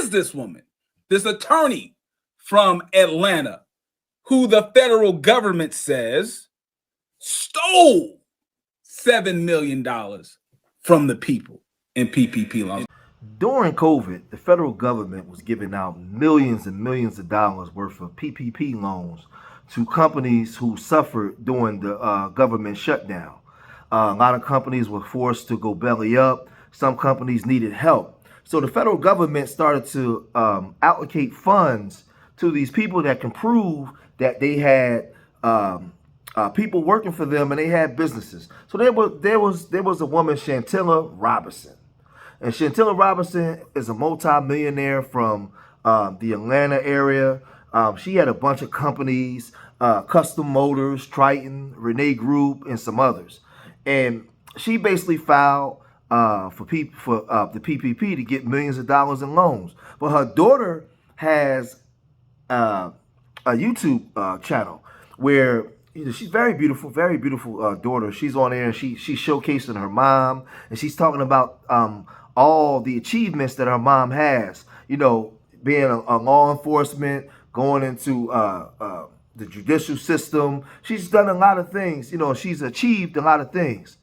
is this woman, this attorney from Atlanta, who the federal government says stole $7 million from the people in PPP loans? During COVID, the federal government was giving out millions and millions of dollars worth of PPP loans to companies who suffered during the government shutdown. A lot of companies were forced to go belly up. Some companies needed help. So the federal government started to allocate funds to these people that can prove that they had people working for them and they had businesses. So there was a woman, Shelitha Robertson. And Shelitha Robertson is a multi-millionaire from the Atlanta area. She had a bunch of companies, Custom Motors, Triton, Renee Group, and some others. And she basically filed for the PPP to get millions of dollars in loans. But her daughter has a YouTube channel where she's very beautiful daughter. She's on there and she's showcasing her mom, and she's talking about all the achievements that her mom has. You know, being a law enforcement, going into the judicial system. She's done a lot of things. You know, she's achieved a lot of things.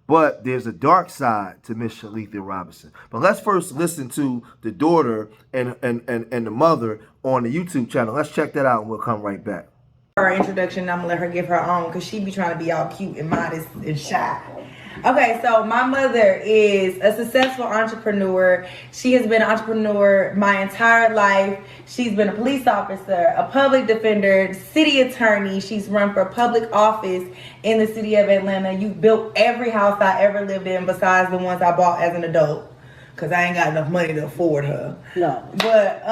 But there's a dark side to Miss Shelitha Robertson. But let's first listen to the daughter and the mother on the YouTube channel. Let's check that out and we'll come right back. Her introduction, I'm gonna let her give her own because she be trying to be all cute and modest and shy. Okay, so my mother is a successful entrepreneur. She has been an entrepreneur my entire life. She's been a police officer, a public defender, city attorney. She's run for public office in the city of Atlanta. You built every house I ever lived in besides the ones I bought as an adult because I ain't got enough money to afford her. No. But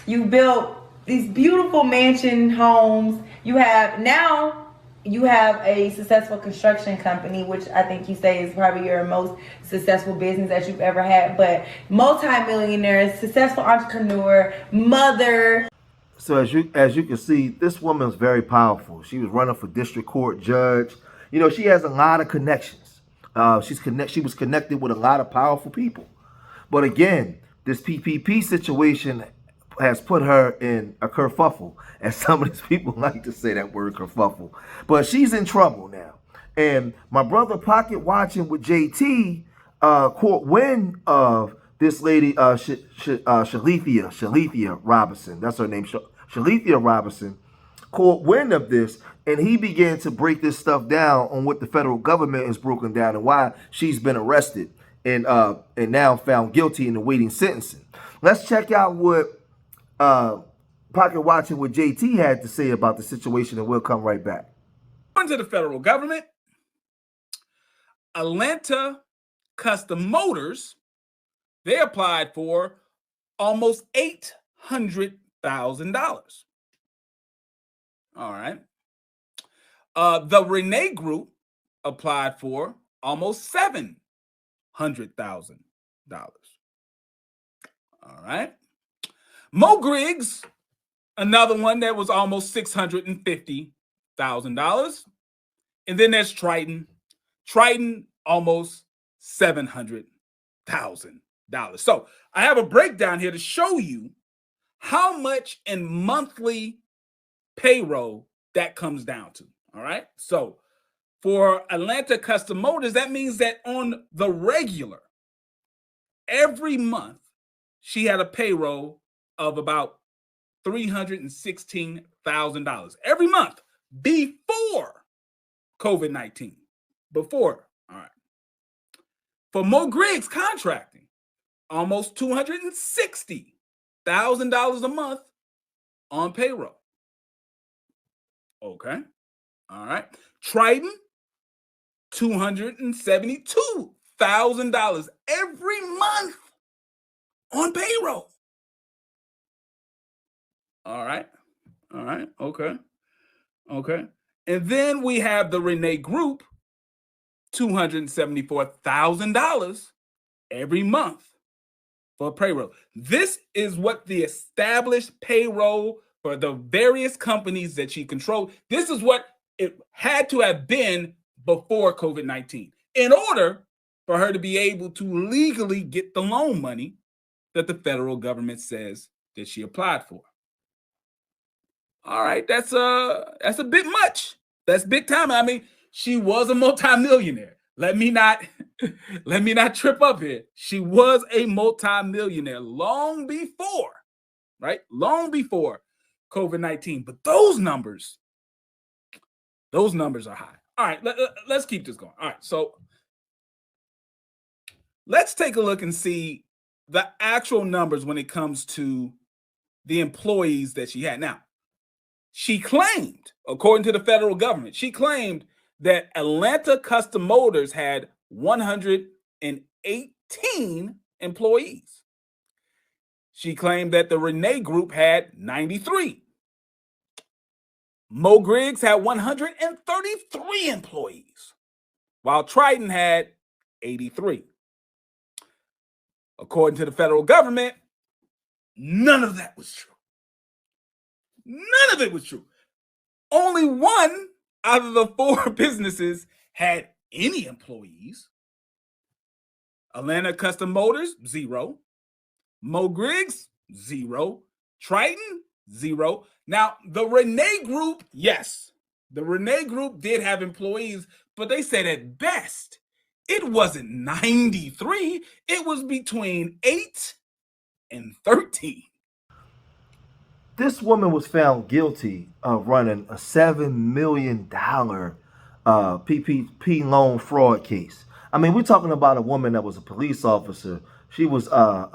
you built these beautiful mansion homes. You have a successful construction company, which I think you say is probably your most successful business that you've ever had. But multi-millionaire, successful entrepreneur, mother. So as you can see, this woman is very powerful. She was running for district court judge. You know, she has a lot of connections. She was connected with a lot of powerful people. But again, this PPP situation has put her in a kerfuffle, as some of these people like to say that word, kerfuffle. But she's in trouble now. And my brother Pocket Watching with JT caught wind of this lady, Shelitha Robertson. That's her name, Shelitha Robertson. Caught wind of this, and he began to break this stuff down on what the federal government has broken down and why she's been arrested and now found guilty and awaiting sentencing. Let's check out what Pocket Watching what JT had to say about the situation, and we'll come right back. To the federal government, Atlanta Custom Motors, they applied for almost $800,000. All right. The Renee Group applied for almost $700,000. All right. Mo Griggs, another one that was almost $650,000. And then there's Triton. Triton, almost $700,000. So I have a breakdown here to show you how much in monthly payroll that comes down to. All right. So for Atlanta Custom Motors, that means that on the regular, every month, she had a payroll of about $316,000 every month before COVID-19. Before. All right. For Mo Griggs Contracting, almost $260,000 a month on payroll. Okay. All right. Triton, $272,000 every month on payroll. All right. All right. Okay. Okay. And then we have the Renee Group, $274,000 every month for payroll. This is what the established payroll for the various companies that she controlled. This is what it had to have been before COVID-19 in order for her to be able to legally get the loan money that the federal government says that she applied for. All right, that's a bit much. That's big time. I mean, she was a multimillionaire. Let me not trip up here. She was a multimillionaire long before, right? Long before COVID-19. But those numbers are high. All right, let's keep this going. All right, so let's take a look and see the actual numbers when it comes to the employees that she had. Now, she claimed, according to the federal government, she claimed that Atlanta Custom Motors had 118 employees. She claimed that the Renee Group had 93. Mo Griggs had 133 employees, while Triton had 83. According to the federal government, none of that was true. None of it was true. Only one out of the 4 businesses had any employees. Atlanta Custom Motors, 0. Mo Griggs, 0. Triton, 0. Now, the Renee Group, yes, the Renee Group did have employees, but they said at best, it wasn't 93. It was between 8 and 13. This woman was found guilty of running a $7 million PPP loan fraud case. I mean, we're talking about a woman that was a police officer. She was ran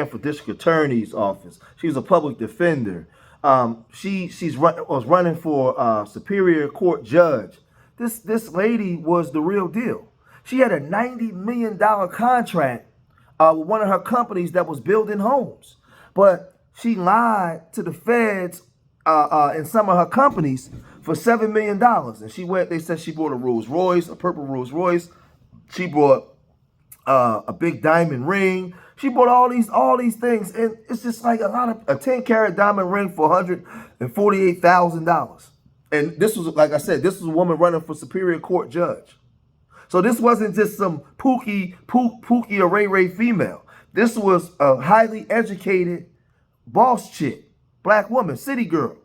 for district attorney's office. She was a public defender. Was running for Superior Court judge. This lady was the real deal. She had a $90 million contract with one of her companies that was building homes, but she lied to the feds in some of her companies for $7 million. And they said she bought a Rolls-Royce, a purple Rolls-Royce. She bought a big diamond ring. She bought all these things. And it's just like a 10-carat diamond ring for $148,000. And this was, like I said, this was a woman running for Superior Court judge. So this wasn't just some Pookie or Ray female. This was a highly educated boss chick, black woman, city girl.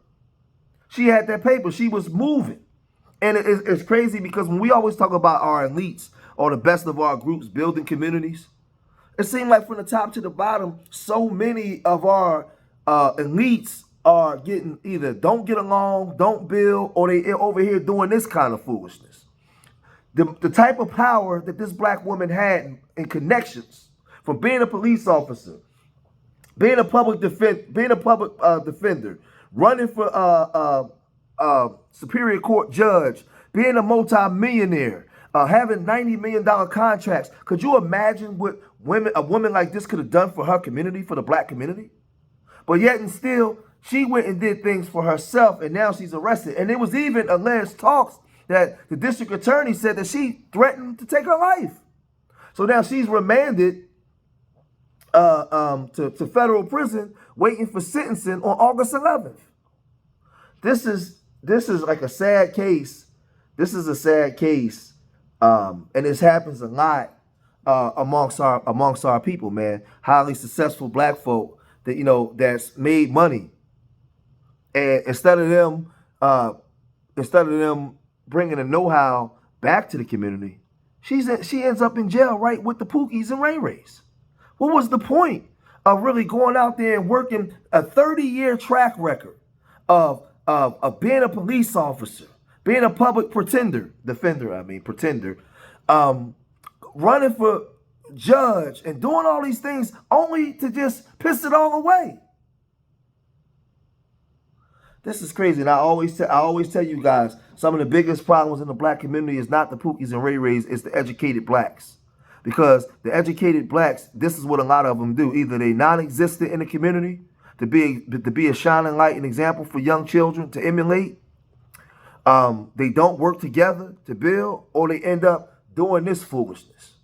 She had that paper. She was moving. And it's crazy because when we always talk about our elites or the best of our groups building communities, it seemed like from the top to the bottom, so many of our elites are getting either don't get along, don't build, or they over here doing this kind of foolishness. The type of power that this black woman had in connections, from being a police officer, being a public defender, running for Superior Court judge, being a multi-millionaire, having $90 million contracts. Could you imagine what a woman like this could have done for her community, for the black community? But yet and still, she went and did things for herself, and now she's arrested. And there was even alleged talks that the district attorney said that she threatened to take her life. So now she's remanded to federal prison, waiting for sentencing on August 11th. This is like a sad case. This is a sad case, and this happens a lot amongst our people, man. Highly successful black folk that's made money, and instead of them bringing the know-how back to the community, she ends up in jail right with the Pookies and Ray Rays. What was the point of really going out there and working a 30-year track record of being a police officer, being a public pretender, running for judge and doing all these things only to just piss it all away? This is crazy. And I always tell you guys, some of the biggest problems in the black community is not the Pookies and Ray Rays, it's the educated blacks. Because the educated blacks, this is what a lot of them do. Either they non-existent in the community to be a shining light and example for young children to emulate. They don't work together to build, or they end up doing this foolishness.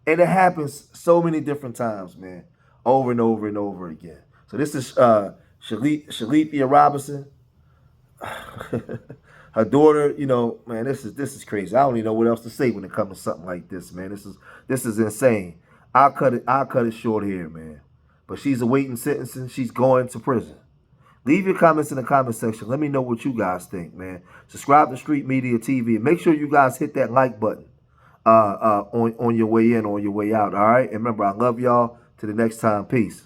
And it happens so many different times, man, over and over and over again. So this is Shelitha Robertson. Her daughter, man, this is crazy. I don't even know what else to say when it comes to something like this, man. This is insane. I'll cut it short here, man. But she's awaiting sentencing. She's going to prison. Leave your comments in the comment section. Let me know what you guys think, man. Subscribe to Street Media TV. And make sure you guys hit that like button on your way in, on your way out. All right. And remember, I love y'all. Till the next time. Peace.